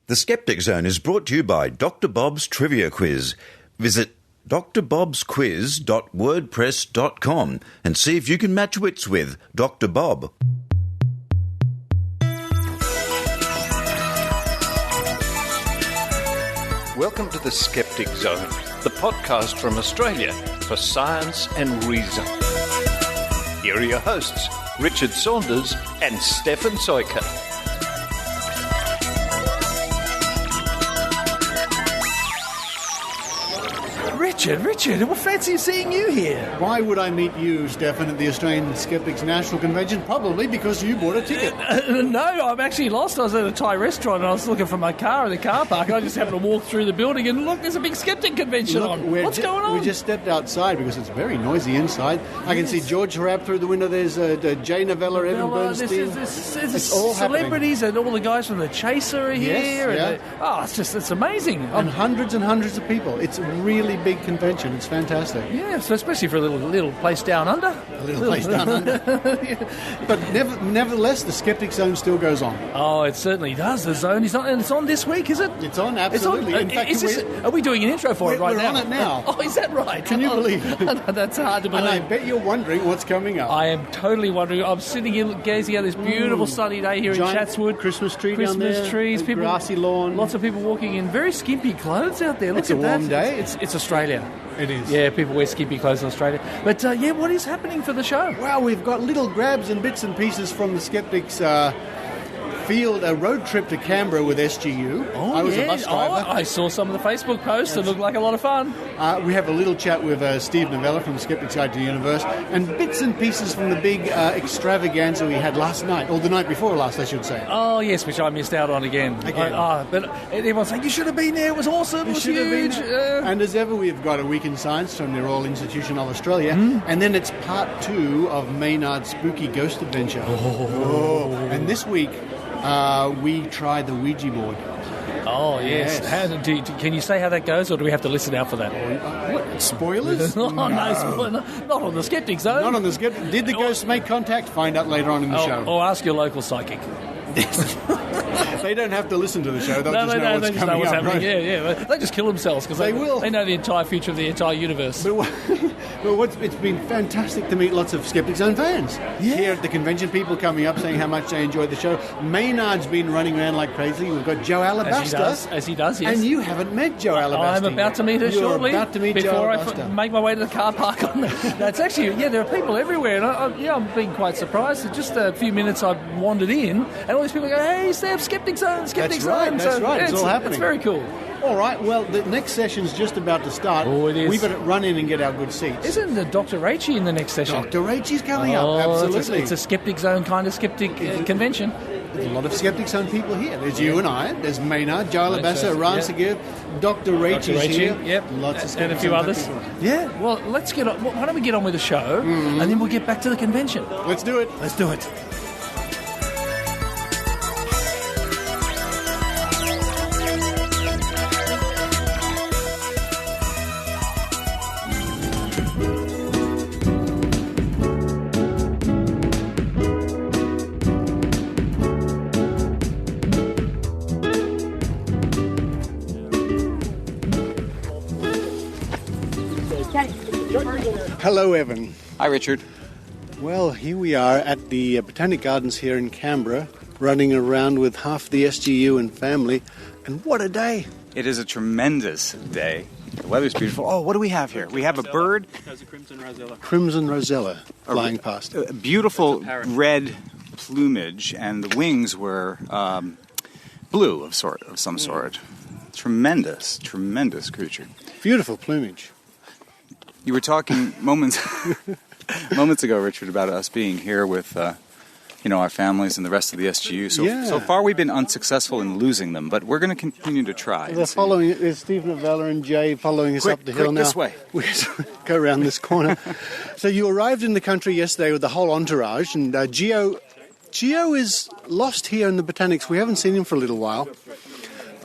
The Skeptic Zone is brought to you by Dr. Bob's Trivia Quiz. Visit drbobsquiz.wordpress.com and see if you can match wits with Dr. Bob. Welcome to the Skeptic Zone, the podcast from Australia for science and reason. Here are your hosts, Richard Saunders and Stefan Sojka. Richard, what fancy seeing you here? Why would I meet you, Stefan, at the Australian Skeptics National Convention? Probably because you bought a ticket. No, I'm actually lost. I was at a Thai restaurant and I was looking for my car in the car park and I just happened to walk through the building and look, there's a big skeptic convention on. What's going on? We just stepped outside because it's very noisy inside. I can see George Harap through the window. There's Jay Novella, Evan Bernstein. It's all celebrities happening. And all the guys from The Chaser are here. Yes, and, it's amazing. And hundreds of people. It's a really big convention. It's fantastic. Yeah, so especially for a little place down under. A little place down under. But nevertheless, the Skeptic Zone still goes on. Oh, it certainly does. The Zone is on, and it's on this week, is it? It's on, absolutely. It's on. In fact, are we doing an intro for it right now? We're on it now. Oh, is that right? Can you believe it? That's hard to believe. And I bet you're wondering what's coming up. I am totally wondering. I'm sitting here gazing at this beautiful sunny day here in Chatswood. Christmas tree down there. Christmas trees. People, grassy lawn. Lots of people walking in very skimpy clothes out there. Look it's a warm day. It's Australia. It is. Yeah, people wear skimpy clothes in Australia. But, what is happening for the show? Well, we've got little grabs and bits and pieces from the Skeptics field, a road trip to Canberra with SGU. I was a bus driver. I saw some of the Facebook posts. It looked like a lot of fun. We have a little chat with Steve Novella from Skeptic Side to the Universe, and bits and pieces from the big extravaganza we had last night, or the night before last, I should say. Oh, yes, which I missed out on again. But everyone's saying, you should have been there, it was awesome, it was huge. And as ever, we've got a Week in Science from the Royal Institution of Australia, and then it's part 2 of Maynard's Spooky Ghost Adventure. And this week, we try the Ouija board. Oh, yes. Can you say how that goes, or do we have to listen out for that? What? Spoilers? No, not on the Skeptic Zone. Not on the Skeptic. Did the ghosts make contact? Find out later on in the show. Or ask your local psychic. They don't have to listen to the show. They'll just know what's happening. Right? Yeah. They just kill themselves because they will. They know the entire future of the entire universe. It's been fantastic to meet lots of Skeptic Zone fans here at the convention. People coming up saying how much they enjoyed the show. Maynard's been running around like crazy. We've got Joe Alabaster. As he does, yes. And you haven't met Joe Alabaster. I'm about to meet her shortly. You're about to meet before Joe Alabaster. I make my way to the car park. It's actually, there are people everywhere. And I'm being quite surprised. In just a few minutes I wandered in, and all these people go, hey, Steph, Skeptic Zone, Skeptic Zone. That's right. It's all happening. It's very cool. All right, well, the next session's just about to start. Oh, it is. We better run in and get our good seats. Isn't the Dr. Raichi in the next session? Dr. Raichi's coming up, absolutely. It's a Skeptic Zone kind of skeptic convention. There's a lot of Skeptic Zone people here. There's you and I. There's Maynard, Joe Alabaster, Ran Sagib, Dr. Raichi's here. Yep. Lots of Skeptic and a few Zone others. People. Yeah, well, let's get on. Why don't we get on with the show, and then we'll get back to the convention. Let's do it. Let's do it. Hello, Evan. Hi, Richard. Well, here we are at the Botanic Gardens here in Canberra, running around with half the SGU and family, and what a day! It is a tremendous day. The weather's beautiful. Oh, what do we have here? We have a bird. There's a crimson rosella. Crimson rosella flying past. A beautiful red plumage, and the wings were blue of some sort. Tremendous creature. Beautiful plumage. You were talking moments ago, Richard, about us being here with, our families and the rest of the SGU. So far, we've been unsuccessful in losing them, but we're going to continue to try. They're following. There's Steve Novella and Jay following us up the hill now. This way. We go around this corner. So you arrived in the country yesterday with the whole entourage, and Gio is lost here in the Botanics. We haven't seen him for a little while.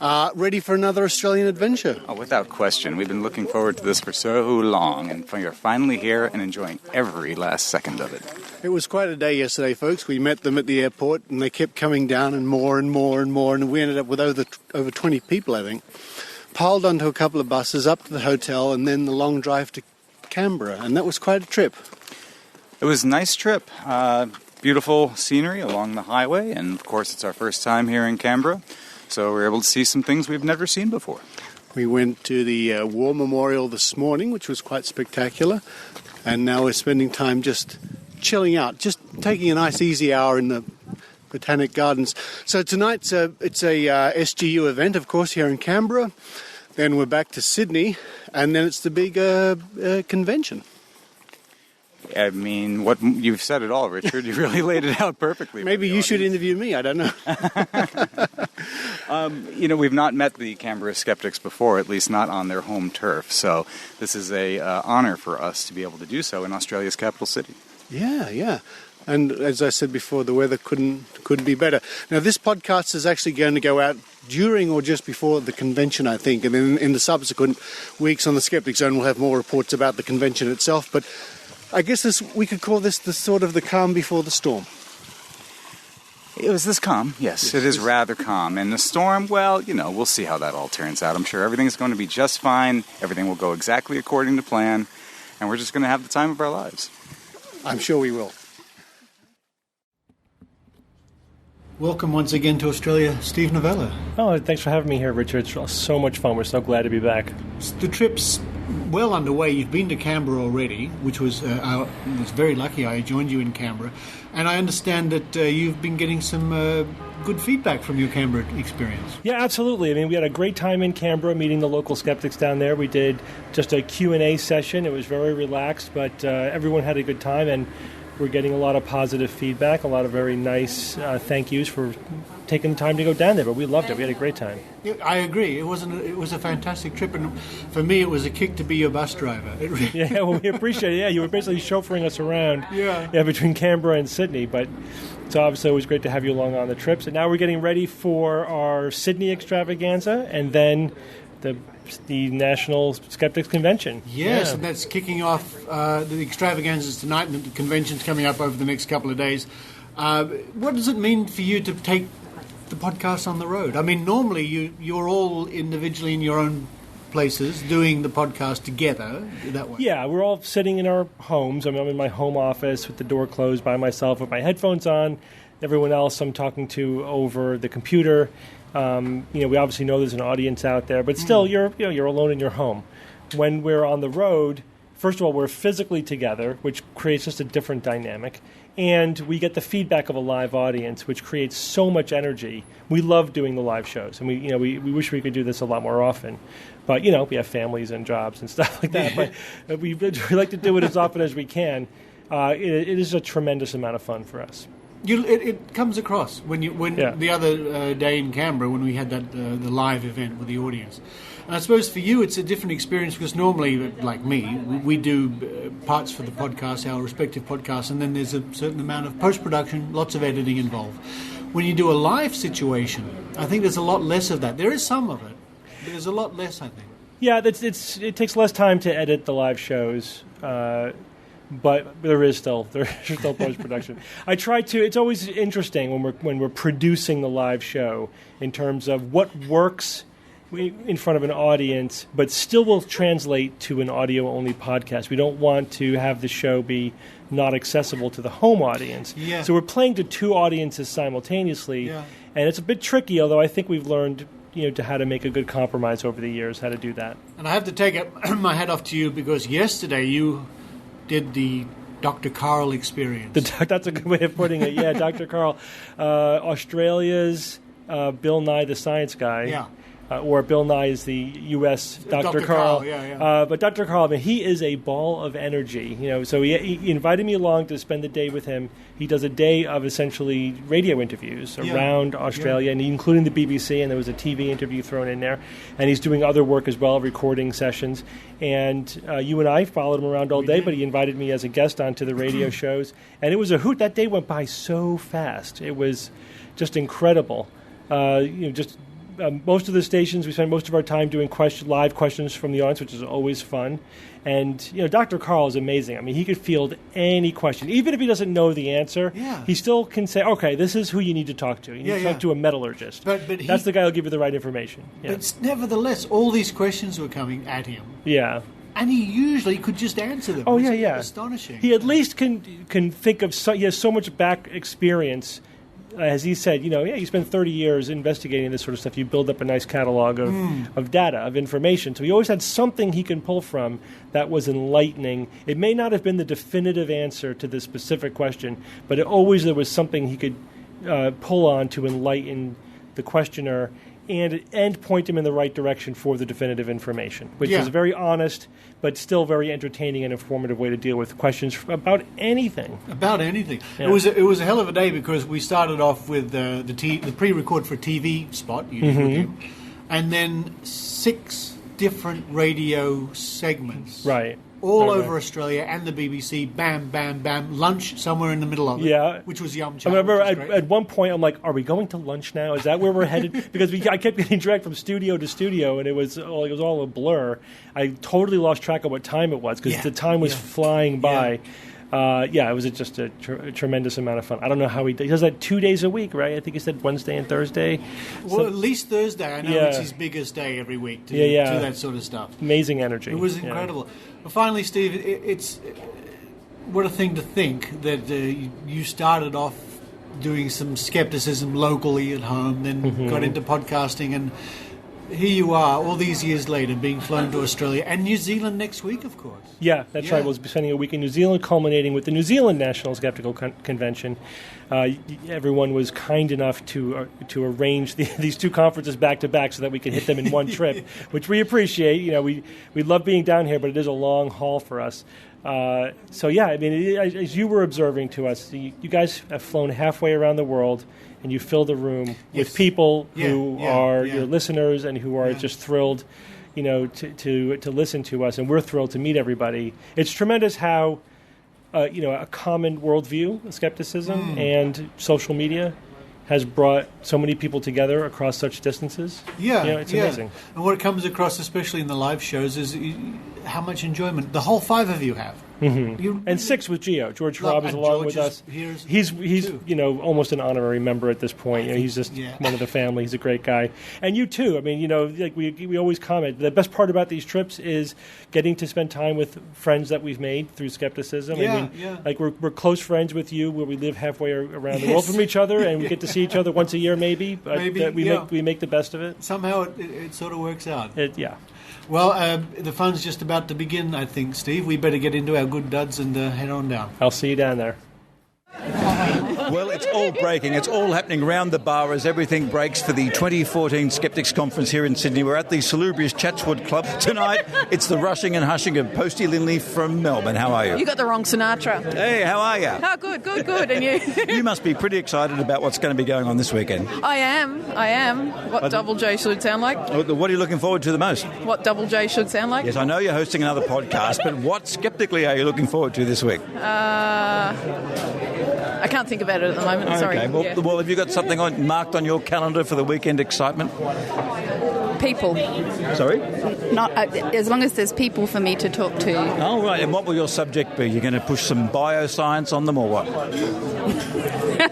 Ready for another Australian adventure? Oh, without question. We've been looking forward to this for so long, and we are finally here and enjoying every last second of it. It was quite a day yesterday, folks. We met them at the airport, and they kept coming down and more and more and more, and we ended up with over 20 people, I think. Piled onto a couple of buses, up to the hotel, and then the long drive to Canberra, and that was quite a trip. It was a nice trip. Beautiful scenery along the highway, and of course it's our first time here in Canberra, so we were able to see some things we've never seen before. We went to the War Memorial this morning, which was quite spectacular, and now we're spending time just chilling out, just taking a nice easy hour in the Botanic Gardens. So tonight's it's a SGU event, of course, here in Canberra. Then we're back to Sydney, and then it's the big convention. I mean, what you've said it all, Richard. You really laid it out perfectly. Maybe you should interview me. I don't know. We've not met the Canberra skeptics before, at least not on their home turf. So this is a honor for us to be able to do so in Australia's capital city. Yeah. And as I said before, the weather couldn't be better. Now, this podcast is actually going to go out during or just before the convention, I think. And then in the subsequent weeks on the Skeptic Zone, we'll have more reports about the convention itself. But I guess we could call this the sort of the calm before the storm. It was this calm, yes. It is rather calm. And the storm, well, we'll see how that all turns out. I'm sure everything's going to be just fine. Everything will go exactly according to plan. And we're just going to have the time of our lives. I'm sure we will. Welcome once again to Australia, Steve Novella. Oh, thanks for having me here, Richard. It's so much fun. We're so glad to be back. The trip's well underway. You've been to Canberra already, which was very lucky. I joined you in Canberra. And I understand that you've been getting some good feedback from your Canberra experience. Yeah, absolutely. I mean, we had a great time in Canberra meeting the local skeptics down there. We did just a Q&A session. It was very relaxed, but everyone had a good time, and we're getting a lot of positive feedback, a lot of very nice thank yous for taking the time to go down there. But we loved it. We had a great time. I agree. It was a fantastic trip, and for me, it was a kick to be your bus driver. Yeah, well, we appreciate it. Yeah, you were basically chauffeuring us around. Yeah, between Canberra and Sydney. But it's obviously always great to have you along on the trips. And now we're getting ready for our Sydney extravaganza, and then the National Skeptics Convention. Yes, and that's kicking off the extravaganzas tonight, and the convention's coming up over the next couple of days. What does it mean for you to take the podcast on the road? I mean, normally you're all individually in your own places doing the podcast together that way. Yeah, we're all sitting in our homes. I mean, I'm in my home office with the door closed by myself with my headphones on. Everyone else I'm talking to over the computer. We obviously know there's an audience out there, but still, you're alone in your home. When we're on the road, first of all, we're physically together, which creates just a different dynamic, and we get the feedback of a live audience, which creates so much energy. We love doing the live shows, and we wish we could do this a lot more often. But we have families and jobs and stuff like that. But we like to do it as often as we can. It is a tremendous amount of fun for us. It comes across when the other day in Canberra when we had that the live event with the audience, and I suppose for you it's a different experience because normally, like me, we do parts for the podcast, our respective podcasts, and then there's a certain amount of post-production, lots of editing involved. When you do a live situation, I think there's a lot less of that. There is some of it, but there's a lot less, I think. Yeah, it takes less time to edit the live shows. But there's still post-production. I try to. It's always interesting when we're producing the live show in terms of what works in front of an audience, but still will translate to an audio-only podcast. We don't want to have the show be not accessible to the home audience. Yeah. So we're playing to two audiences simultaneously, and it's a bit tricky. Although I think we've learned to how to make a good compromise over the years, how to do that. And I have to take my hat off to you because yesterday you did the Dr. Carl experience. That's a good way of putting it. Yeah, Dr. Carl, Australia's Bill Nye the Science Guy. Yeah. Or Bill Nye is the U.S. Dr. Carl. Yeah. But Dr. Carl, I mean, he is a ball of energy. So he invited me along to spend the day with him. He does a day of essentially radio interviews around Australia, and including the BBC, and there was a TV interview thrown in there. And he's doing other work as well, recording sessions. And you and I followed him around all day, but he invited me as a guest onto the radio shows. And it was a hoot. That day went by so fast. It was just incredible. most of the stations, we spend most of our time doing live questions from the audience, which is always fun. And, Dr. Carl is amazing. I mean, he could field any question. Even if he doesn't know the answer, he still can say, okay, this is who you need to talk to. You need to talk to a metallurgist. But that's the guy who'll give you the right information. Yeah. But nevertheless, all these questions were coming at him. Yeah. And he usually could just answer them. Oh, it's yeah. astonishing. He at least can think of, he has so much back experience. As he said, you spend 30 years investigating this sort of stuff. You build up a nice catalog of data, of information. So he always had something he can pull from that was enlightening. It may not have been the definitive answer to this specific question, but there was something he could pull on to enlighten the questioner and point him in the right direction for the definitive information, which is a very honest but still very entertaining and informative way to deal with questions about anything. About anything. Yeah. It was a hell of a day because we started off with the pre-record for a TV spot you did with him, and then 6 different radio segments. Right. All over Australia and the BBC, bam, bam, bam, lunch somewhere in the middle of it, which was Yum Chum. I remember at one point I'm like, are we going to lunch now? Is that where we're headed? Because I kept getting dragged from studio to studio, and it was all a blur. I totally lost track of what time it was because the time was flying by. It was just a tremendous amount of fun. I don't know how he does that 2 days a week, right? I think he said Wednesday and Thursday. Well, at least Thursday. I know it's his biggest day every week to do that sort of stuff. Amazing energy. It was incredible. Well, finally, Steve, it's what a thing to think that you started off doing some skepticism locally at home, then got into podcasting, and here you are, all these years later, being flown to Australia and New Zealand next week, of course. Yeah, that's right. We'll be spending a week in New Zealand, culminating with the New Zealand National Skeptical Convention. Everyone was kind enough to arrange these 2 conferences back to back so that we could hit them in one trip, which we appreciate. We love being down here, but it is a long haul for us. As you were observing to us, you guys have flown halfway around the world, and you fill the room with people who are your listeners and who are just thrilled, to listen to us, and we're thrilled to meet everybody. It's tremendous how, a common worldview, skepticism, and social media has brought so many people together across such distances. It's amazing. And what comes across, especially in the live shows, is how much enjoyment the whole 5 of you have. And 6 with Gio. George Schwab is along with us. He's almost an honorary member at this point. He's just one of the family. He's a great guy. And you too. I mean, like we always comment, the best part about these trips is getting to spend time with friends that we've made through skepticism. Like we're close friends with you, where we live halfway around the world from each other, and we get to see each other once a year, maybe. But we make the best of it. Somehow it sort of works out. Well, the fun's just about to begin, I think, Steve. We better get into our good duds and head on down. I'll see you down there. Well, it's all breaking. It's all happening round the bar as everything breaks for the 2014 Skeptics Conference here in Sydney. We're at the salubrious Chatswood Club. Tonight, it's the rushing and hushing of Postie Linley from Melbourne. How are you? You got the wrong Sinatra. Hey, how are you? Oh, good. And you? You must be pretty excited about what's going to be going on this weekend. I am. What Double J should sound like? What are you looking forward to the most? What Double J should sound like? Yes, I know you're hosting another podcast, but what skeptically are you looking forward to this week? I can't think about it at the moment. Okay. Sorry. Well, have you got something marked on your calendar for the weekend excitement? People. Sorry? Not as long as there's people for me to talk to. Oh, right. And what will your subject be? You're going to push some bioscience on them or what?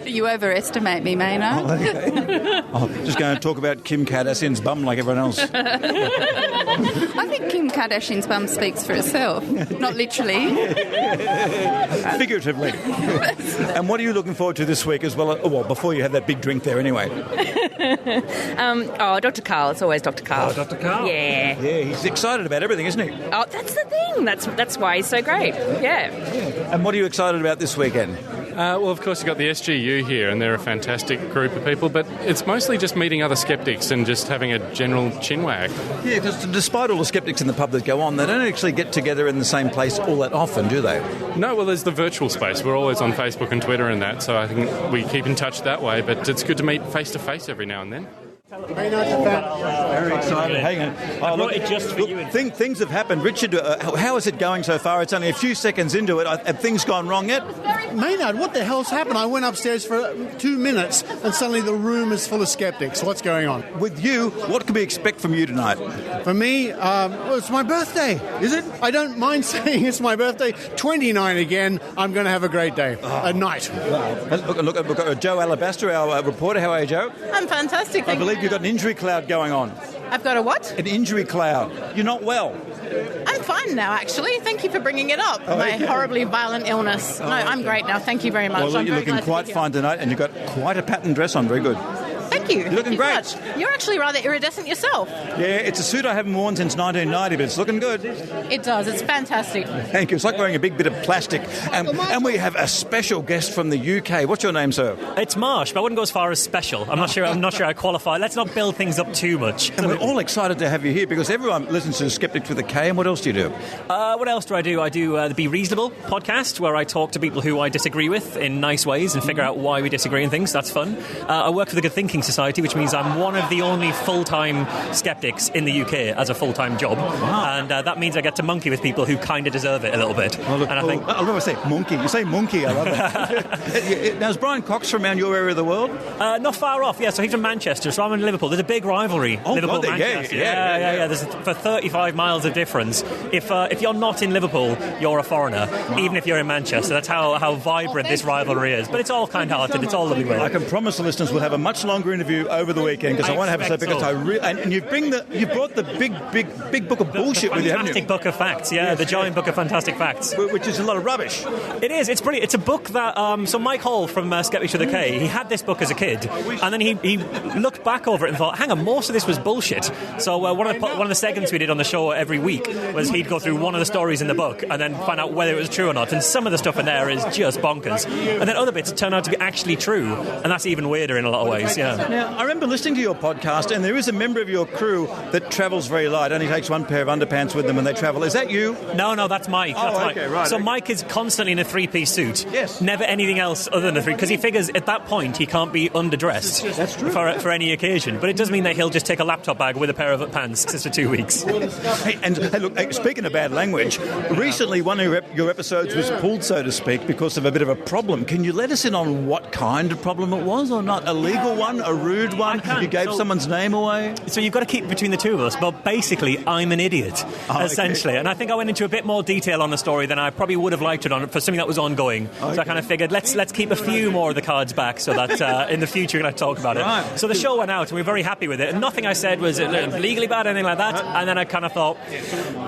You overestimate me, Maynard. Oh, okay. Just going to talk about Kim Kardashian's bum like everyone else. I think Kim Kardashian's bum speaks for itself. Not literally. Figuratively. And what are you looking forward to this week as well? Well, before you have that big drink there anyway. Dr. Carl. It's always Dr. Carl. Oh, Dr. Carl? Yeah. Yeah, he's excited about everything, isn't he? Oh, that's the thing. That's why he's so great. Yeah. And what are you excited about this weekend? Well, of course, you've got the SGU here, and they're a fantastic group of people, but it's mostly just meeting other skeptics and just having a general chinwag. Yeah, because despite all the skeptics in the pub that go on, they don't actually get together in the same place all that often, do they? No, well, there's the virtual space. We're always on Facebook and Twitter and that, so I think we keep in touch that way, but it's good to meet face-to-face every now and then. Very excited. Hang on. I brought it just for you. Things have happened. Richard, how is it going so far? It's only a few seconds into it. Have things gone wrong yet? Maynard, what the hell's happened? I went upstairs for 2 minutes and suddenly the room is full of skeptics. What's going on? With you, what can we expect from you tonight? For me, well, it's my birthday. Is it? I don't mind saying it's my birthday. 29 again. I'm going to have a great day. A night. Look at Joe Alabaster, our reporter. How are you, Joe? I'm fantastic. I believe you've got an injury cloud going on. I've got a what? An injury cloud. You're not well. I'm fine now, actually. Thank you for bringing it up. My horribly violent illness. I'm great now. Thank you very much. Well, you're looking quite fine tonight, and you've got quite a pattern dress on. Very good. Thank you. You're looking great. So much. You're actually rather iridescent yourself. Yeah, it's a suit I haven't worn since 1990, but it's looking good. It does. It's fantastic. Thank you. It's like wearing a big bit of plastic. And we have a special guest from the UK. What's your name, sir? It's Marsh, but I wouldn't go as far as special. I'm not sure I qualify. Let's not build things up too much. And we're all excited to have you here because everyone listens to Skeptics with a K. And what else do you do? What else do? I do the Be Reasonable podcast, where I talk to people who I disagree with in nice ways and figure out why we disagree and things. That's fun. I work for the Good Thinking Society, which means I'm one of the only full-time skeptics in the UK as a full-time job. Wow. And that means I get to monkey with people who kind of deserve it a little bit. I love to say monkey. You say monkey, I love it. Now, is Brian Cox from around your area of the world? Not far off, yeah. So he's from Manchester, so I'm in Liverpool. There's a big rivalry, Liverpool-Manchester. Yeah. There's for 35 miles of difference. If you're not in Liverpool, you're a foreigner, even if you're in Manchester. That's how vibrant this rivalry is. But it's all kind-hearted. It's all lovely. I can promise the listeners we'll have a much longer interview over the weekend because I want to have it because and you brought the big book of bullshit with you, haven't you? Fantastic book of facts, yeah, the giant book of fantastic facts, which is a lot of rubbish. It is. It's brilliant. It's a book that so Mike Hall from Skeptic with a K, he had this book as a kid, and then he looked back over it and thought, hang on, most of this was bullshit. So one of the segments we did on the show every week was he'd go through one of the stories in the book and then find out whether it was true or not. And some of the stuff in there is just bonkers, and then other bits turn out to be actually true, and that's even weirder in a lot of ways. Yeah. Now, I remember listening to your podcast, and there is a member of your crew that travels very light, only takes one pair of underpants with them when they travel. Is that you? No, that's Mike. Okay, right. So Mike is constantly in a three-piece suit. Yes. Never anything else other than a three, because he figures at that point he can't be underdressed. That's true. For any occasion. But it does mean that he'll just take a laptop bag with a pair of pants just for 2 weeks. Hey, look, speaking of bad language, recently one of your episodes was pulled, so to speak, because of a bit of a problem. Can you let us in on what kind of problem it was or not? A legal one? A rude one? You gave someone's name away? So you've got to keep it between the two of us, but basically I'm an idiot, essentially. And I think I went into a bit more detail on the story than I probably would have liked it on for something that was ongoing. Okay. So I kind of figured let's keep a few more of the cards back so that in the future we're going to talk about it. Right. So the show went out and we were very happy with it. And nothing I said was legally bad or anything like that. And then I kind of thought,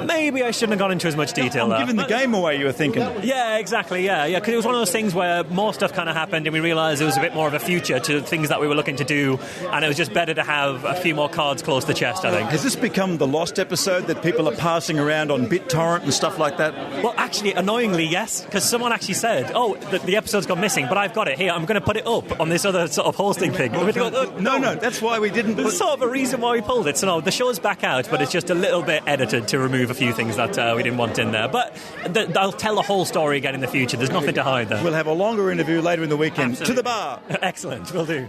maybe I shouldn't have gone into as much detail there. Giving the game away, you were thinking. Yeah, exactly, yeah. Because it was one of those things where more stuff kind of happened and we realised there was a bit more of a future to things that we were looking to do, and it was just better to have a few more cards close to the chest, I think. Has this become the lost episode that people are passing around on BitTorrent and stuff like that? Well, actually, annoyingly, yes, because someone actually said, the episode's gone missing, but I've got it here, I'm going to put it up on this other sort of hosting thing. No, that's why we didn't. There's sort of a reason why we pulled it. So no, the show's back out, but it's just a little bit edited to remove a few things that we didn't want in there. But I'll tell the whole story again in the future. There's nothing to hide there. We'll have a longer interview later in the weekend. Absolutely. To the bar. Excellent, will do.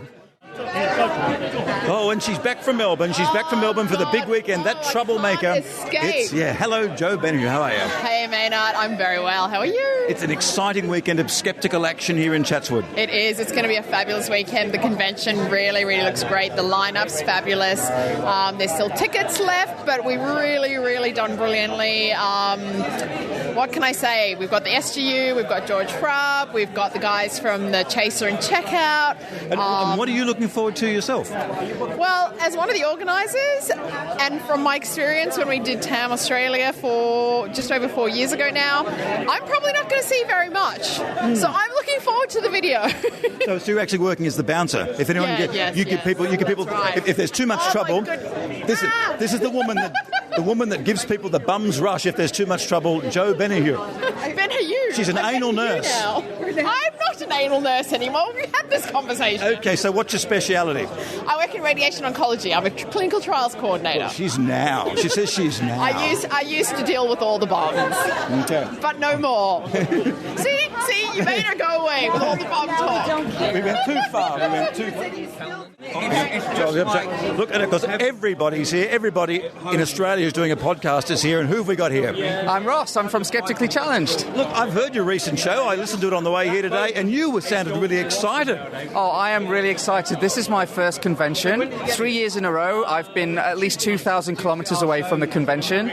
Oh, and she's back from Melbourne. She's back from Melbourne for the big weekend. That troublemaker. Escape. Hello, Joe Benhamu. How are you? Hey, Maynard. I'm very well. How are you? It's an exciting weekend of skeptical action here in Chatswood. It is. It's going to be a fabulous weekend. The convention really, really looks great. The lineup's fabulous. There's still tickets left, but we've really, really done brilliantly. What can I say? We've got the SGU, we've got George Frapp, we've got the guys from the Chaser and Checkout. And what are you looking forward to yourself? Well, as one of the organisers, and from my experience when we did TAM Australia for just over 4 years ago now, I'm probably not going to see very much. So I'm looking forward to the video. So you're actually working as the bouncer. If anyone you give people, right. if there's too much trouble, this is the woman that gives people the bum's rush if there's too much trouble. Joe Benhamu. Benhamu. She's an anal nurse. I'm not an an anal nurse anymore. We had this conversation. Okay, so what's your speciality? I work in radiation oncology. I'm a clinical trials coordinator. Well, she's now. She says she's now. I used to deal with all the bombs. Okay. But no more. See, you made her go away with all the bomb talk. We went too far. Look, and of course, everybody's here. Everybody in Australia who's doing a podcast is here. And who have we got here? I'm Ross. I'm from Skeptically Challenged. Look, I've heard your recent show. I listened to it on the way here today, and you sounded really excited. Oh, I am really excited. This is my first convention. 3 years in a row, I've been at least 2,000 kilometres away from the convention.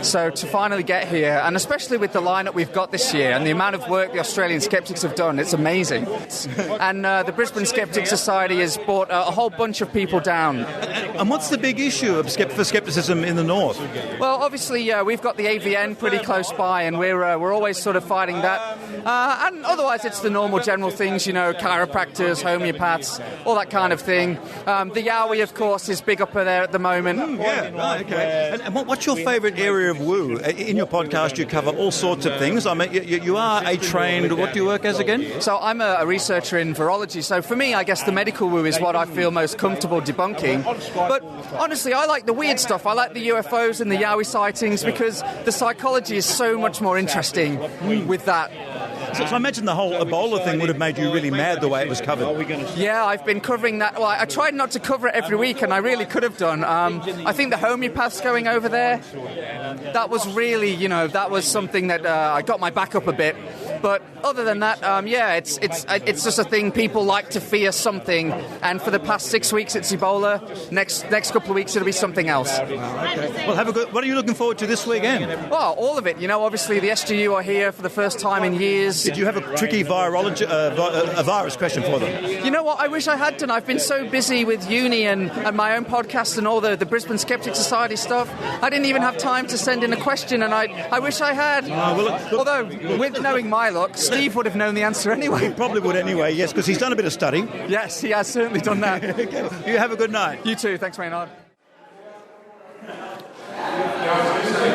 So to finally get here, and especially with the lineup we've got this year and the amount of work the Australian skeptics have done, it's amazing. And the Brisbane Skeptic Society has brought a whole bunch of people down. And what's the big issue for skepticism in the north? Well, obviously, we've got the AVN pretty close by, and we're always sort of fighting that. And otherwise, it's the normal general things, chiropractors, homeopaths, all that kind of thing. The Yowie, of course, is big up there at the moment. Okay. And what's your favourite area of woo? In your podcast, you cover all sorts of things. I mean, you are a trained... What do you work as again? So I'm a researcher in virology. So for me, I guess the medical woo is what I feel most comfortable debunking. But honestly, I like the weird stuff. I like the UFOs and the Yowie sightings because the psychology is so much more interesting with that. So I imagine the whole Ebola thing would have made you really mad the way it was covered. Yeah, I've been covering that. Well, I tried not to cover it every week, and I really could have done. I think the homeopaths going over there, that was really, that was something that I got my back up a bit. But other than that, it's just a thing. People like to fear something, and for the past 6 weeks it's Ebola. Next couple of weeks it'll be something else. Okay. Well, have a good. What are you looking forward to this weekend? Well, all of it. Obviously the SGU are here for the first time in years. Did you have a tricky a virus question for them? You know what? I wish I had done. I've been so busy with uni and my own podcast and all the Brisbane Skeptic Society stuff. I didn't even have time to send in a question, and I wish I had. Although, with knowing my luck, Steve would have known the answer anyway. He probably would anyway, yes, because he's done a bit of study. Yes, he has certainly done that. Okay. You have a good night. You too. Thanks, Maynard.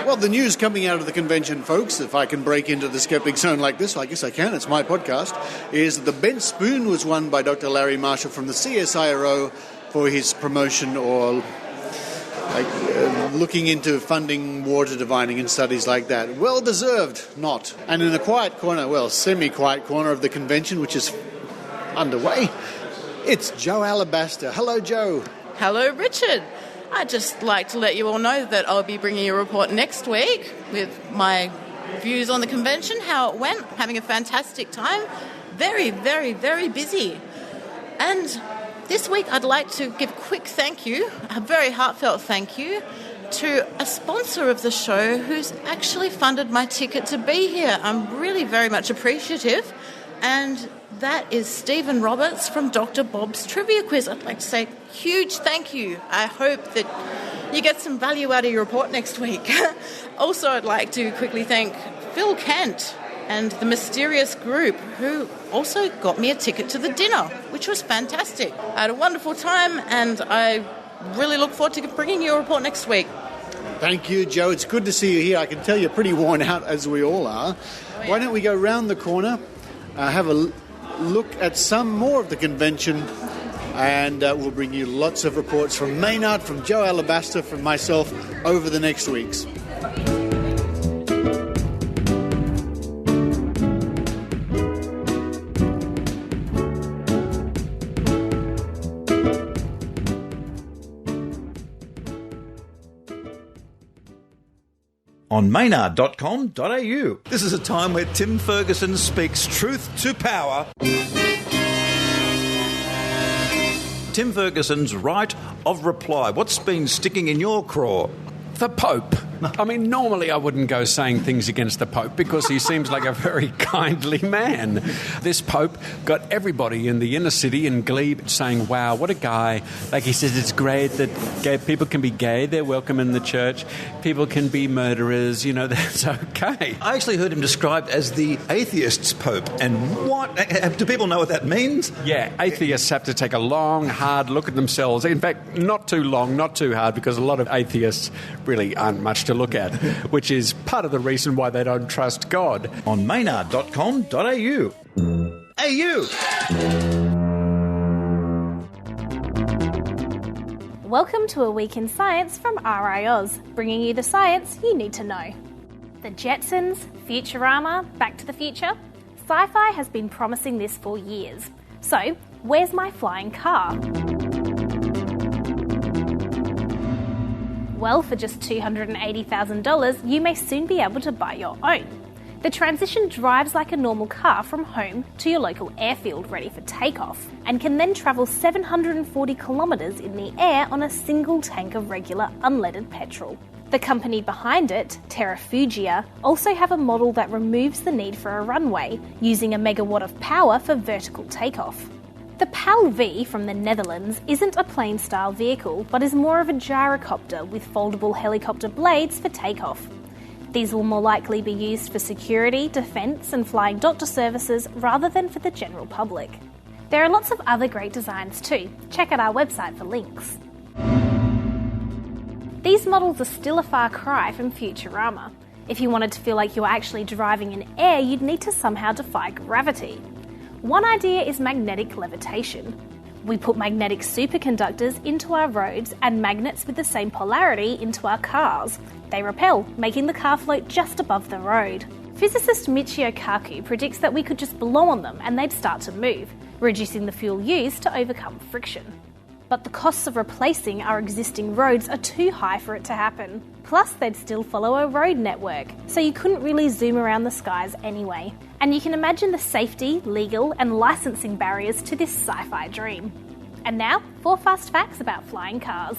Well, the news coming out of the convention, folks, if I can break into the Skeptic Zone like this, I guess I can, it's my podcast, is that the Bent Spoon was won by Dr. Larry Marshall from the CSIRO for his promotion or looking into funding water divining and studies like that. Well deserved, not. And in a quiet corner, well, semi-quiet corner of the convention, which is underway, it's Joe Alabaster. Hello, Joe. Hello, Richard. I'd just like to let you all know that I'll be bringing you a report next week with my views on the convention, how it went, having a fantastic time. Very, very, very busy. And this week I'd like to give a quick thank you, a very heartfelt thank you, to a sponsor of the show who's actually funded my ticket to be here. I'm really very much appreciative. And that is Stephen Roberts from Dr. Bob's Trivia Quiz. I'd like to say huge thank you. I hope that you get some value out of your report next week. Also, I'd like to quickly thank Phil Kent and the Mysterious Group, who also got me a ticket to the dinner, which was fantastic. I had a wonderful time, and I really look forward to bringing you a report next week. Thank you, Joe. It's good to see you here. I can tell you're pretty worn out, as we all are. Why don't we go round the corner, have a look at some more of the convention, and we'll bring you lots of reports from Maynard, from Joe Alabaster, from myself over the next weeks. On Maynard.com.au. This is a time where Tim Ferguson speaks truth to power. Tim Ferguson's right of reply. What's been sticking in your craw? The Pope. I mean, normally I wouldn't go saying things against the Pope because he seems like a very kindly man. This Pope got everybody in the inner city in glee saying, wow, what a guy. Like he says, it's great that gay people can be gay. They're welcome in the church. People can be murderers. That's okay. I actually heard him described as the atheist's Pope. And what? Do people know what that means? Yeah, atheists have to take a long, hard look at themselves. In fact, not too long, not too hard, because a lot of atheists really aren't much to look at, which is part of the reason why they don't trust God. On Maynard.com.au. Welcome to A Week in Science from RiAus, bringing you the science you need to know. The Jetsons, Futurama, Back to the Future. Sci-fi has been promising this for years. So, where's my flying car? Well, for just $280,000, you may soon be able to buy your own. The transition drives like a normal car from home to your local airfield ready for takeoff, and can then travel 740 kilometres in the air on a single tank of regular unleaded petrol. The company behind it, Terrafugia, also have a model that removes the need for a runway, using a megawatt of power for vertical takeoff. The PAL V from the Netherlands isn't a plane-style vehicle, but is more of a gyrocopter with foldable helicopter blades for takeoff. These will more likely be used for security, defence and flying doctor services rather than for the general public. There are lots of other great designs too. Check out our website for links. These models are still a far cry from Futurama. If you wanted to feel like you were actually driving in air, you'd need to somehow defy gravity. One idea is magnetic levitation. We put magnetic superconductors into our roads and magnets with the same polarity into our cars. They repel, making the car float just above the road. Physicist Michio Kaku predicts that we could just blow on them and they'd start to move, reducing the fuel used to overcome friction. But the costs of replacing our existing roads are too high for it to happen. Plus, they'd still follow a road network, so you couldn't really zoom around the skies anyway. And you can imagine the safety, legal and licensing barriers to this sci-fi dream. And now, 4 fast facts about flying cars.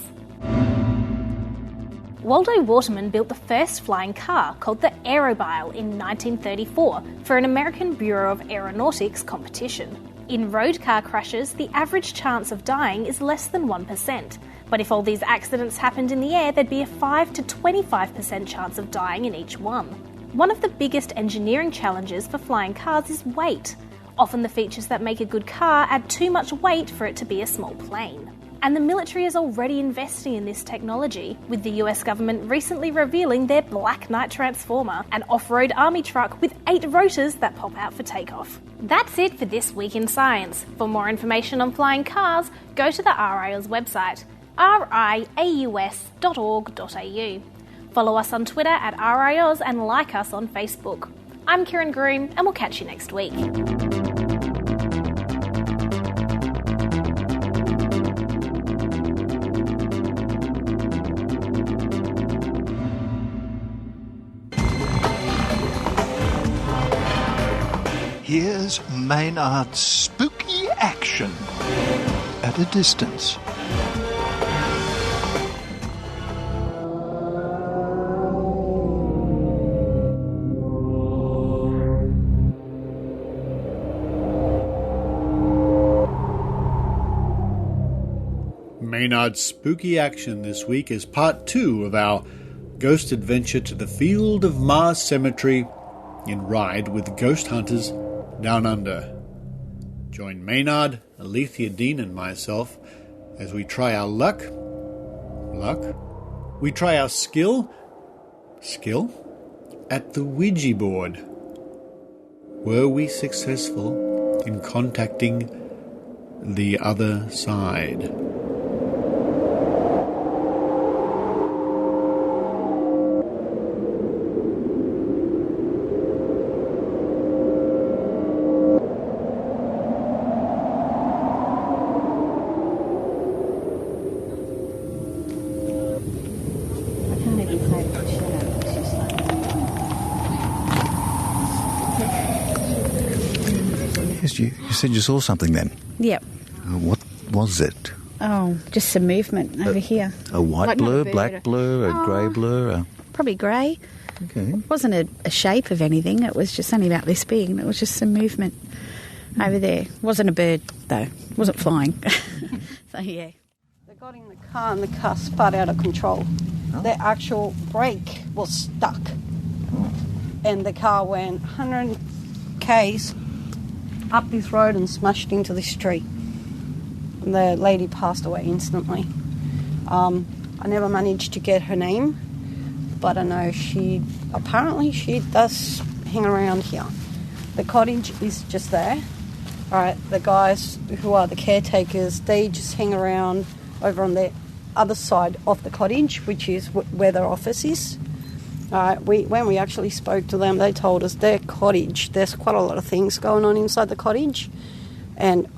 Waldo Waterman built the first flying car, called the Aerobile, in 1934 for an American Bureau of Aeronautics competition. In road car crashes, the average chance of dying is less than 1%, but if all these accidents happened in the air, there'd be a 5 to 25% chance of dying in each one. One of the biggest engineering challenges for flying cars is weight. Often the features that make a good car add too much weight for it to be a small plane. And the military is already investing in this technology, with the US government recently revealing their Black Knight Transformer, an off-road army truck with 8 rotors that pop out for takeoff. That's it for this week in science. For more information on flying cars, go to the RiAus website, riaus.org.au. Follow us on Twitter at RiAus and like us on Facebook. I'm Kieran Groom, and we'll catch you next week. Here's Maynard's spooky action at a distance. Maynard's spooky action this week is part 2 of our ghost adventure to the Field of Mars Cemetery in Ride with Ghost Hunters Down Under. Join Maynard, Alethea, Dean and myself as we try our luck. We try our skill at the Ouija board. Were we successful in contacting the other side? You said you saw something then? Yep. What was it? Oh, just some movement over here. A white Like blur, not a bird. black blur, a grey blur? Probably grey. Okay. It wasn't a shape of anything. It was just only about this big, and it was just some movement over there. It wasn't a bird, though. It wasn't flying. So, yeah. They got in the car and the car spun out of control. Oh. The actual brake was stuck. And the car went 100 k's up this road and smashed into this tree. And the lady passed away instantly. I never managed to get her name, but I know she does hang around here. The cottage is just there, All right, the guys who are the caretakers, they just hang around over on the other side of the cottage, which is where their office is. When we actually spoke to them, they told us their cottage, there's quite a lot of things going on inside the cottage, and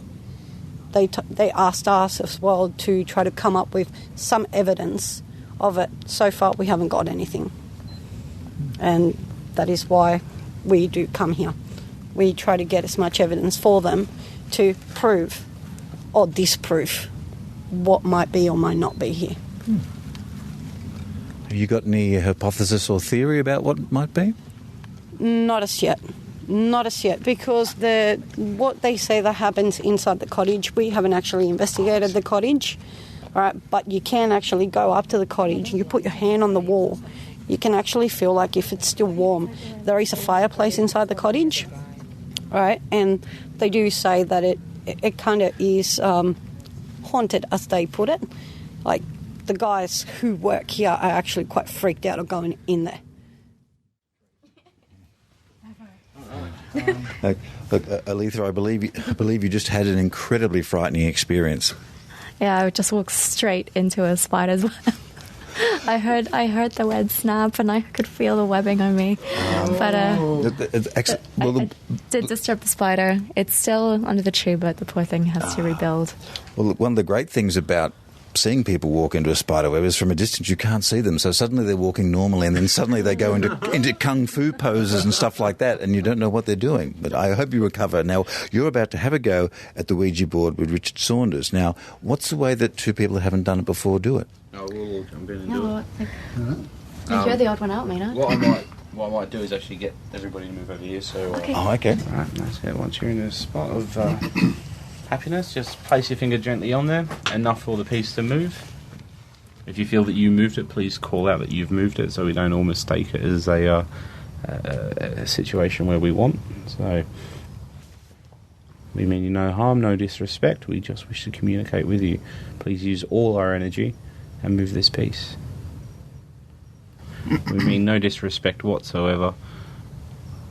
they asked us as well to try to come up with some evidence of it. So far, we haven't got anything, and that is why we do come here. We try to get as much evidence for them to prove or disprove what might be or might not be here. Have you got any hypothesis or theory about what it might be? Not as yet. Not as yet, because what they say that happens inside the cottage, we haven't actually investigated the cottage, all right, but you can actually go up to the cottage and you put your hand on the wall. You can actually feel like if it's still warm. There is a fireplace inside the cottage, all right, and they do say that it kind of is haunted, as they put it. Like, the guys who work here are actually quite freaked out of going in there. Look, Alethea, I believe you just had an incredibly frightening experience. Yeah, I just walked straight into a spider's web. I heard the web snap and I could feel the webbing on me. But I did disturb the spider. It's still under the tree, but the poor thing has to rebuild. Well, one of the great things about seeing people walk into a spider web is from a distance you can't see them, so suddenly they're walking normally and then suddenly they go into kung fu poses and stuff like that, and you don't know what they're doing. But I hope you recover. Now, you're about to have a go at the Ouija board with Richard Saunders. Now, what's the way that two people that haven't done it before do it? Oh, we'll jump in and do it. You're the odd one out, Maynard. What I might do is actually get everybody to move over here. So, okay. Okay. All right, that's it. Once you're in a spot of happiness, just place your finger gently on there, enough for the piece to move. If you feel that you moved it, please call out that you've moved it, so we don't all mistake it as a situation where we want. So we mean you no harm, no disrespect. We just wish to communicate with you. Please use all our energy and move this piece. We mean no disrespect whatsoever.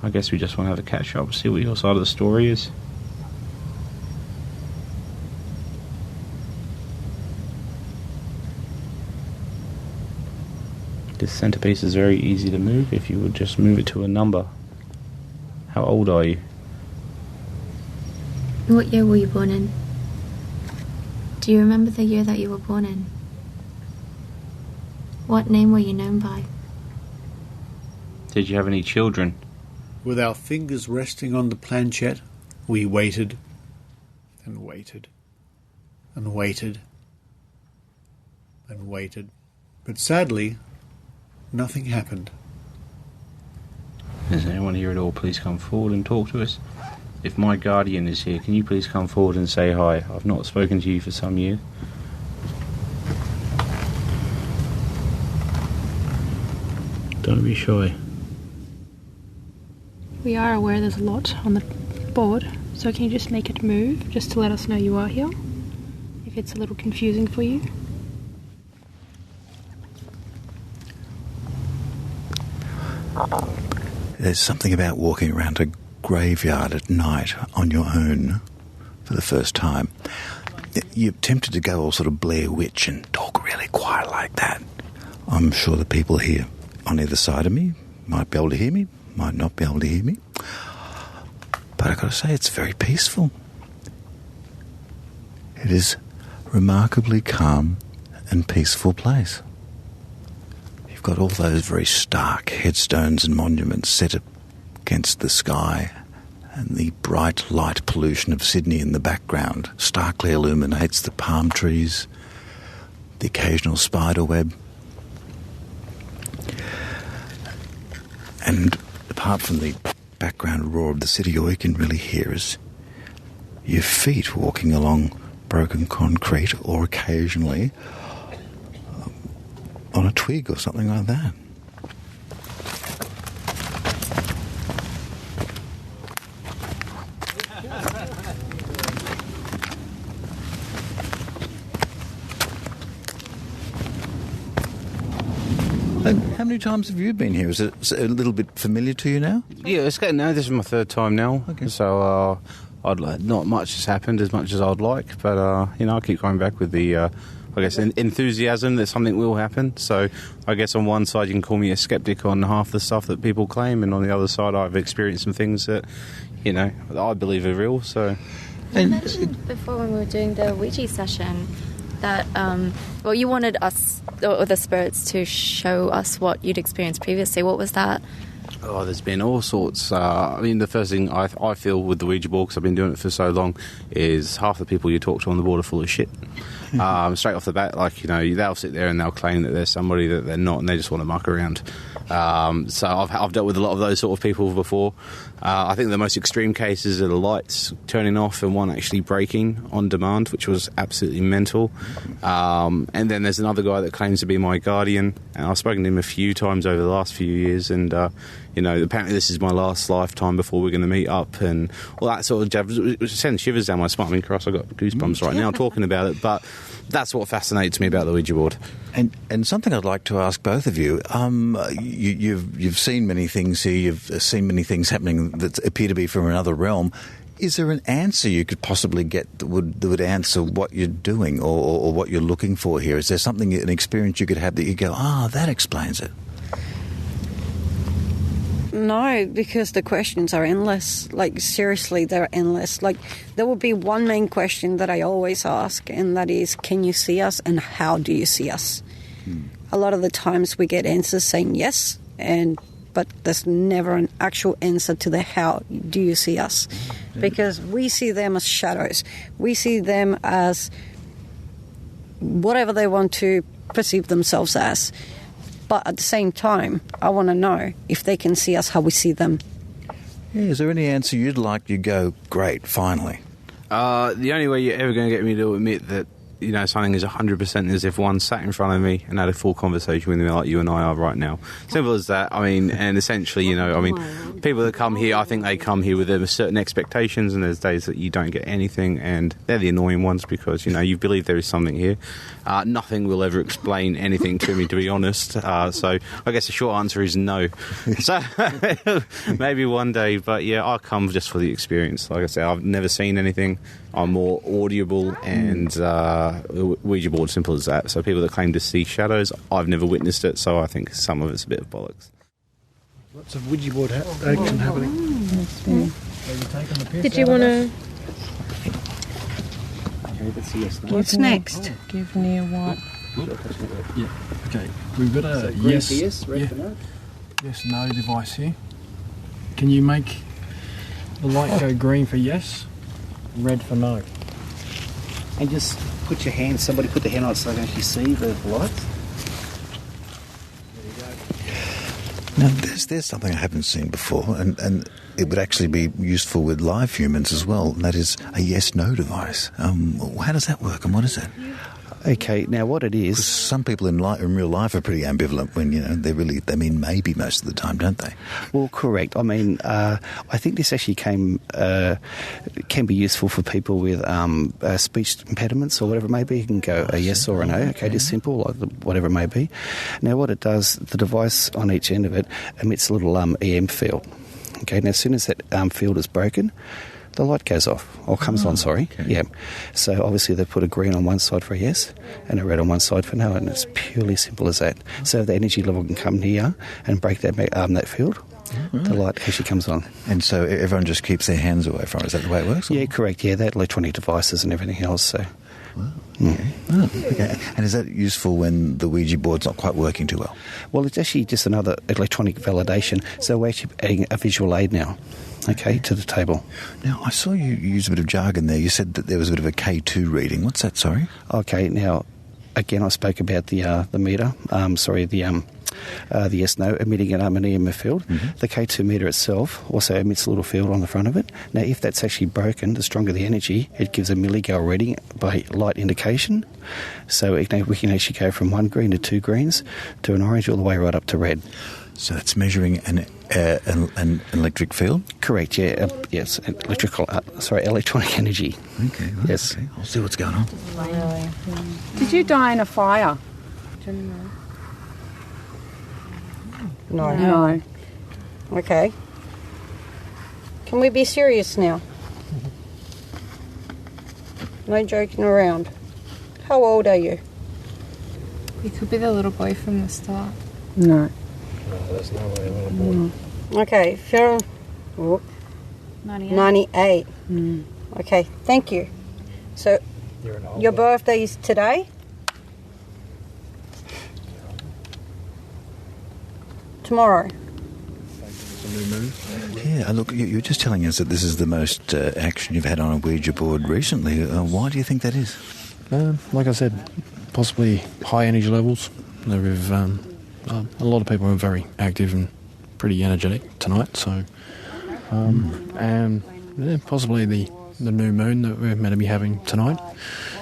I guess we just want to have a catch up, see what your side of the story is. This centerpiece is very easy to move if you would just move it to a number. How old are you? What year were you born in? Do you remember the year that you were born in? What name were you known by? Did you have any children? With our fingers resting on the planchette, we waited and waited and waited and waited. But sadly, nothing happened. Is anyone here at all? Please come forward and talk to us. If my guardian is here, can you please come forward and say hi? I've not spoken to you for some years. Don't be shy. We are aware there's a lot on the board, so can you just make it move, just to let us know you are here, if it's a little confusing for you? There's something about walking around a graveyard at night on your own for the first time. You're tempted to go all sort of Blair Witch and talk really quiet like that. I'm sure the people here on either side of me might be able to hear me, might not be able to hear me. But I've got to say, it's very peaceful. It is a remarkably calm and peaceful place. You've got all those very stark headstones and monuments set against the sky, and the bright light pollution of Sydney in the background starkly illuminates the palm trees, the occasional spider web. And apart from the background roar of the city, all you can really hear is your feet walking along broken concrete, or occasionally on a twig or something like that. How many times have you been here? Is it a little bit familiar to you now? Yeah, it's getting now. This is my third time now. Okay. So not much has happened as much as I'd like, but I keep going back with the enthusiasm that something will happen. So I guess on one side you can call me a skeptic on half the stuff that people claim, and on the other side I've experienced some things that I believe are real. So you mentioned before when we were doing the Ouija session that you wanted us or the spirits to show us what you'd experienced previously. What was that? Oh, there's been all sorts. The first thing I feel with the Ouija board, because I've been doing it for so long, is half the people you talk to on the board are full of shit. Straight off the bat, they'll sit there and they'll claim that there's somebody that they're not, and they just want to muck around. So I've dealt with a lot of those sort of people before. I think the most extreme cases are the lights turning off and one actually breaking on demand, which was absolutely mental. And then there's another guy that claims to be my guardian, and I've spoken to him a few times over the last few years, and apparently this is my last lifetime before we're going to meet up, and all that sort of jazz. It sends shivers down my spine. I've got goosebumps right now talking about it, but that's what fascinates me about the Ouija board. And something I'd like to ask both of you. You've seen many things here. You've seen many things happening that appear to be from another realm. Is there an answer you could possibly get that would answer what you're doing or what you're looking for here? Is there something, an experience you could have that you go, that explains it? No, because the questions are endless. Seriously, they're endless. There will be one main question that I always ask, and that is, can you see us, and how do you see us? A lot of the times we get answers saying yes, but there's never an actual answer to the how do you see us. Because we see them as shadows. We see them as whatever they want to perceive themselves as. But at the same time, I want to know if they can see us how we see them. Yeah, is there any answer you'd like? You go, great, finally. The only way you're ever going to get me to admit that something is 100% is if one sat in front of me and had a full conversation with me like you and I are right now. Simple as that. And essentially, people that come here, I think they come here with certain expectations, and there's days that you don't get anything, and they're the annoying ones because, you believe there is something here. Nothing will ever explain anything to me, to be honest. So I guess the short answer is no. So maybe one day, but yeah, I come just for the experience. Like I said, I've never seen anything. I'm more audible and Ouija board, simple as that. So people that claim to see shadows, I've never witnessed it, so I think some of it's a bit of bollocks. Lots of Ouija board action happening. Did you want to... What's next? Give me a what? Yeah, okay. We've got a yes, no device here. Can you make the light go green for yes, red for no? And just put your hand, somebody put their hand on it so they can actually see the lights. Now, there's something I haven't seen before, and it would actually be useful with live humans as well, and that is a yes-no device. How does that work, and what is it? Okay, now what it is... 'Cause some people in real life are pretty ambivalent when, they mean maybe most of the time, don't they? Well, correct. I think this actually can be useful for people with speech impediments or whatever it may be. You can go a yes or a no, okay, just simple, like whatever it may be. Now what it does, the device on each end of it emits a little EM field. Okay, now as soon as that field is broken, the light goes off, or comes on, sorry. Okay. Yeah. So obviously they put a green on one side for a yes and a red on one side for no, and it's purely simple as that. So the energy level can come here and break that field. Right. The light actually comes on. And so everyone just keeps their hands away from it. Is that the way it works? Or? Yeah, correct. Yeah, that electronic devices and everything else. So. Wow. Okay. Oh, okay. And is that useful when the Ouija board's not quite working too well? Well, it's actually just another electronic validation. So we're actually adding a visual aid now, okay, to the table. Now, I saw you use a bit of jargon there. You said that there was a bit of a K2 reading. What's that, sorry? Okay, now, again, I spoke about the meter, the yes-no emitting an EMF field. Mm-hmm. The K2 meter itself also emits a little field on the front of it. Now, if that's actually broken, the stronger the energy, it gives a milligauss reading by light indication. So we can actually go from 1 green to 2 greens to an orange all the way right up to red. So that's measuring an electric field? Correct, yeah. Yes, electronic energy. Okay, right, yes. Okay. I'll see what's going on. Did you die in a fire? No. Okay. Can we be serious now? No joking around. How old are you? You could be the little boy from the start. No. No, there's no way a little boy. Okay, Phil. 98. 98. Okay, thank you. So, You're an old your boy. birthday is today? Tomorrow. It's a new moon. Yeah, look, you're just telling us that this is the most action you've had on a Ouija board recently. Why do you think that is? Like I said, possibly high energy levels. We've a lot of people are very active and pretty energetic tonight. So, and yeah, possibly the new moon that we're meant to be having tonight,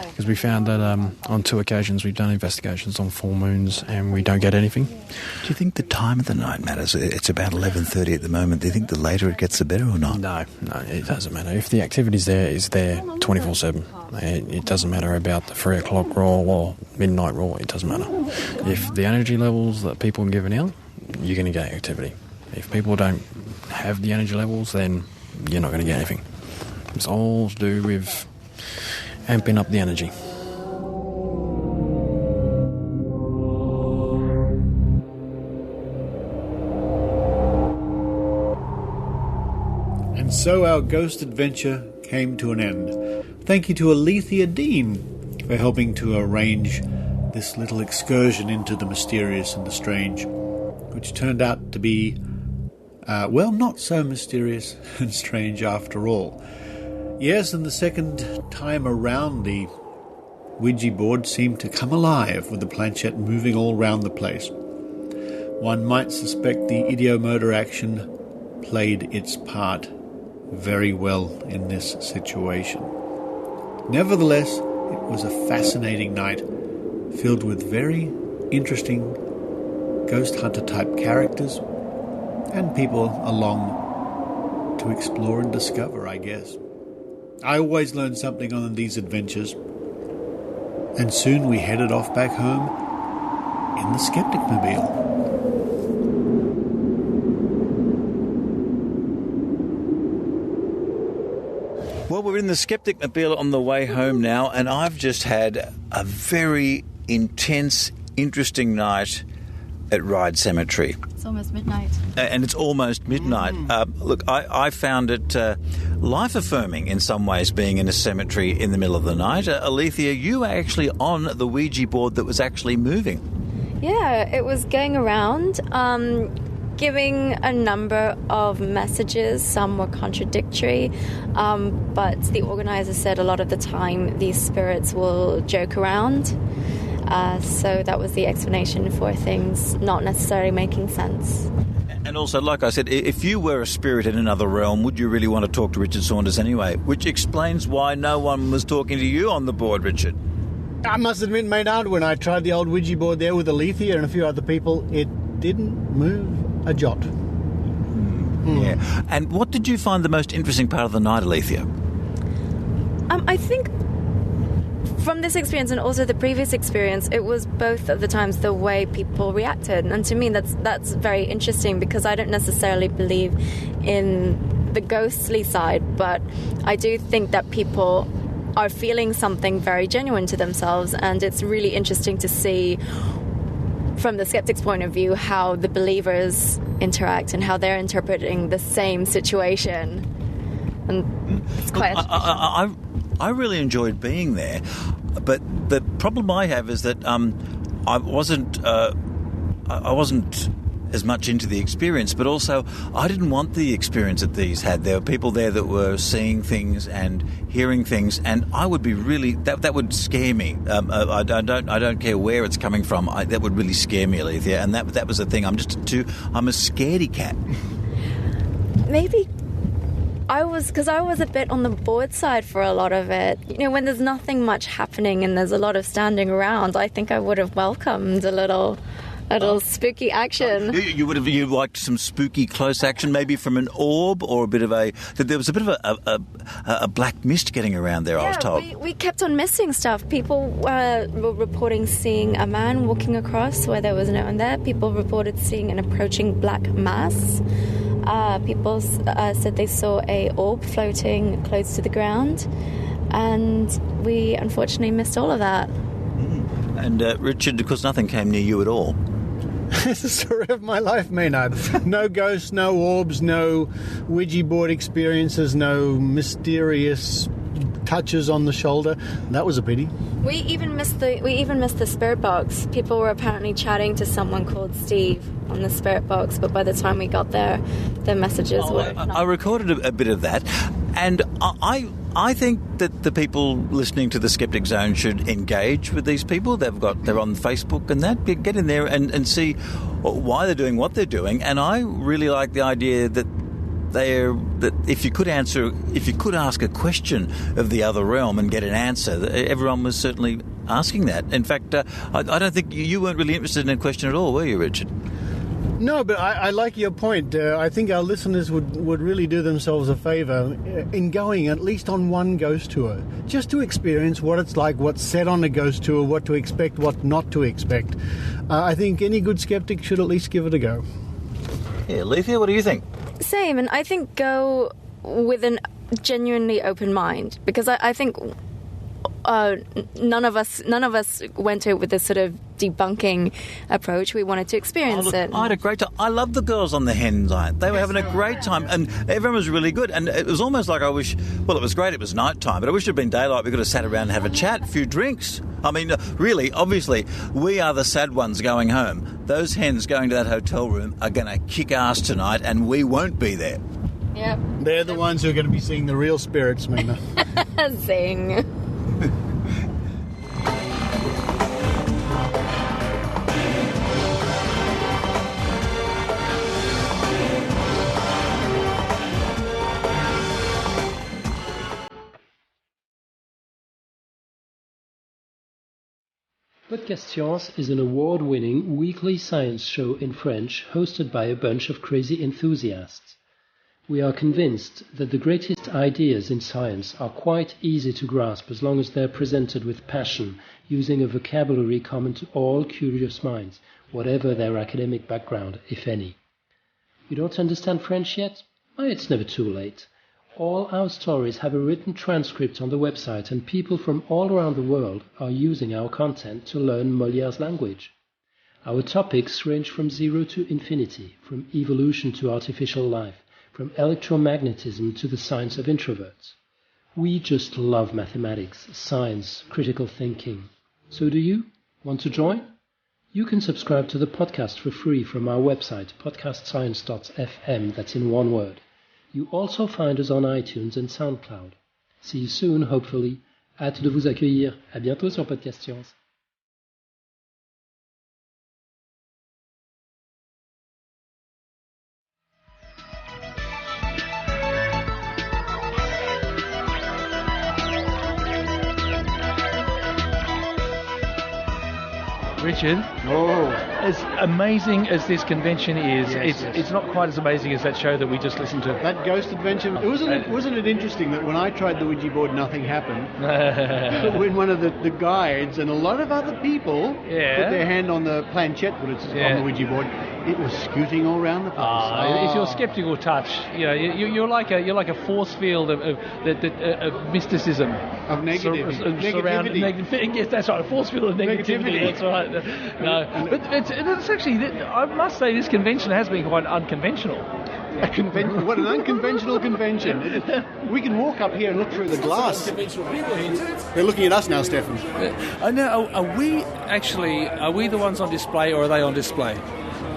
because we found that on 2 occasions we've done investigations on full moons and we don't get anything. Do you think the time of the night matters? It's about 11:30 at the moment. Do you think the later it gets, the better or not? No, it doesn't matter. If the activity's there, it's there 24/7. It doesn't matter about the 3 o'clock roll or midnight roll. It doesn't matter. If the energy levels that people are giving out, you're going to get activity. If people don't have the energy levels, then you're not going to get anything. It's all to do with amping up the energy. And so our ghost adventure came to an end. Thank you to Alethea Dean for helping to arrange this little excursion into the mysterious and the strange, which turned out to be, not so mysterious and strange after all. Yes, and the second time around, the Ouija board seemed to come alive with the planchette moving all round the place. One might suspect the ideomotor action played its part very well in this situation. Nevertheless, it was a fascinating night, filled with very interesting ghost hunter type characters and people along to explore and discover, I guess. I always learn something on these adventures. And soon we headed off back home in the Skeptic Mobile. Well, we're in the Skeptic Mobile on the way home now, and I've just had a very intense, interesting night at Ryde Cemetery. It's almost midnight. And it's almost midnight. Look, I found it life-affirming in some ways being in a cemetery in the middle of the night. Alethea, you were actually on the Ouija board that was actually moving. Yeah, it was going around, giving a number of messages. Some were contradictory, but the organizer said a lot of the time these spirits will joke around. So that was the explanation for things not necessarily making sense. And also, like I said, if you were a spirit in another realm, would you really want to talk to Richard Saunders anyway? Which explains why no one was talking to you on the board, Richard. I must admit, Maynard, when I tried the old Ouija board there with Alethea and a few other people, it didn't move a jot. Yeah. And what did you find the most interesting part of the night, Alethea? I think from this experience and also the previous experience, it was both of the times the way people reacted. And to me, that's very interesting, because I don't necessarily believe in the ghostly side, but I do think that people are feeling something very genuine to themselves, and it's really interesting to see from the skeptic's point of view how the believers interact and how they're interpreting the same situation. And it's quite I really enjoyed being there, but the problem I have is that I wasn't as much into the experience, but also I didn't want the experience that these had. There were people there that were seeing things and hearing things, and I would be really that would scare me. I don't care where it's coming from. That would really scare me, Alethea, and that was the thing. I'm a scaredy cat. Maybe I was a bit on the board side for a lot of it. You know, when there's nothing much happening and there's a lot of standing around, I think I would have welcomed a little spooky action. You liked some spooky close action, maybe from an orb or there was a bit of a black mist getting around there. Yeah, I was told we kept on missing stuff. People were reporting seeing a man walking across where there was no one there. People reported seeing an approaching black mass. People said they saw a orb floating close to the ground, and we unfortunately missed all of that. And Richard, because nothing came near you at all. It's the story of my life, Maynard. No ghosts, no orbs, no Ouija board experiences, no mysterious touches on the shoulder. That was a pity. We even missed the spirit box. People were apparently chatting to someone called Steve on the spirit box, but by the time we got there, the messages were... I recorded a bit of that, and I think that the people listening to the Skeptic Zone should engage with these people. They're on Facebook and that. Get in there and see why they're doing what they're doing. And I really like the idea that if you could ask a question of the other realm and get an answer, everyone was certainly asking that. In fact, I don't think you weren't really interested in a question at all, were you, Richard? No, but I like your point. I think our listeners would really do themselves a favour in going at least on one ghost tour, just to experience what it's like, what's said on a ghost tour, what to expect, what not to expect. I think any good skeptic should at least give it a go. Yeah, Alethea, what do you think? Same, and I think go with a genuinely open mind, because I think none of us went to it with this sort of debunking approach. We wanted to experience it. I had a great time. I loved the girls on the hen night. They were having a great time, and everyone was really good. And it was almost like it was great. It was night time, but I wish it had been daylight. We could have sat around and have a chat, a few drinks. I mean, really, obviously, we are the sad ones going home. Those hens going to that hotel room are going to kick ass tonight, and we won't be there. Yep. They're the ones who are going to be seeing the real spirits, Mina. Zing. Podcast Science is an award-winning weekly science show in French hosted by a bunch of crazy enthusiasts. We are convinced that the greatest ideas in science are quite easy to grasp as long as they are presented with passion, using a vocabulary common to all curious minds, whatever their academic background, if any. You don't understand French yet? It's never too late. All our stories have a written transcript on the website, and people from all around the world are using our content to learn Molière's language. Our topics range from 0 to infinity, from evolution to artificial life, from electromagnetism to the science of introverts. We just love mathematics, science, critical thinking. So do you? Want to join? You can subscribe to the podcast for free from our website, podcastscience.fm, that's in one word. You also find us on iTunes and SoundCloud. See you soon, hopefully. Hâte de vous accueillir. À bientôt sur Podcast Science. Richard, as amazing as this convention is, it's not quite as amazing as that show that we just listened to. That ghost adventure, wasn't it interesting that when I tried the Ouija board, nothing happened? But when one of the guides and a lot of other people put their hand on the planchette, on the Ouija board, it was scooting all around the place. It's your skeptical touch. You're like a force field of mysticism, of negativity. Yes, that's right. A force field of negativity. That's right. No, but it's actually. I must say, this convention has been quite unconventional. What an unconventional convention. We can walk up here and look through the glass. They're looking at us now, Stefan. I know. Are we the ones on display, or are they on display?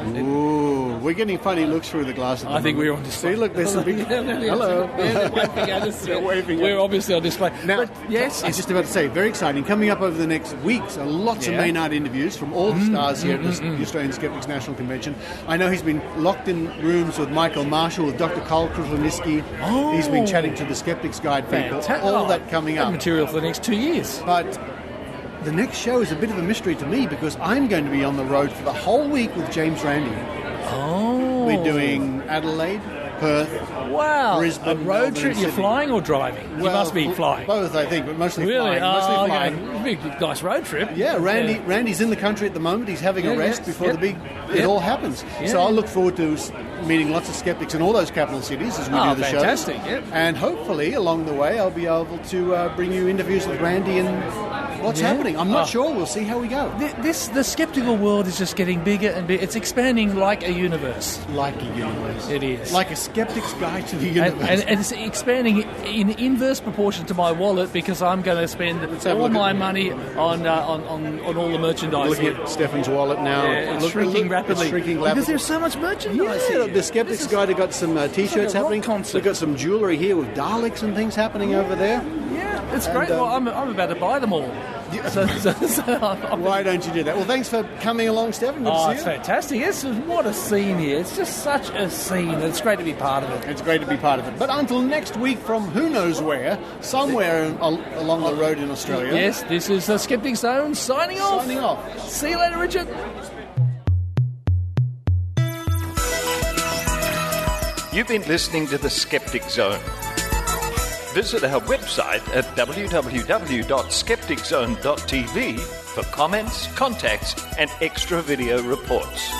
Ooh, we're getting funny looks through the glass. I think we're on display. See, look, there's some big... Hello. We're obviously on display. Now, yes, I was just about to say, very exciting. Coming up over the next weeks are lots of Maynard interviews from all the stars here at the Australian Skeptics National Convention. I know he's been locked in rooms with Michael Marshall, with Dr. Carl Kruszelnicki. He's been chatting to the Skeptics Guide people. All that coming up. Material for the next 2 years. But the next show is a bit of a mystery to me, because I'm going to be on the road for the whole week with James Randi. Oh. We're doing Adelaide, Perth. Wow. Brisbane, a road trip? You're Sydney. flying or driving? You Well, must be flying. Both, I think, but mostly Really? flying. Mostly flying. Okay. Big, nice road trip. Yeah, Randy's in the country at the moment. He's having a rest before it all happens. Yeah. So I look forward to meeting lots of skeptics in all those capital cities as we do the shows. Fantastic, yep. And hopefully, along the way, I'll be able to bring you interviews with Randy and what's happening. I'm not sure. We'll see how we go. The skeptical world is just getting bigger and bigger. It's expanding like a universe. Like a universe. It is. Like a skeptic's guide to the universe. And it's expanding in inverse proportion to my wallet because I'm going to spend all my money on all the merchandise. Looking at Stefan's wallet now. Yeah, it's shrinking rapidly. Because there's so much merchandise here. The Skeptics Guide have got some T-shirts happening. We've got some jewellery here with Daleks and things happening over there. Yeah, it's great. Well, I'm about to buy them all. Why don't you do that? Well, thanks for coming along, Stefan. Good to see you. It's fantastic. What a scene here. It's just such a scene. It's great to be part of it. It's great to be part of it. But until next week from who knows where, somewhere along the road in Australia. Yes, this is the Skeptic Zone signing off. Signing off. See you later, Richard. You've been listening to the Skeptic Zone. Visit our website at www.skepticzone.tv for comments, contacts, and extra video reports.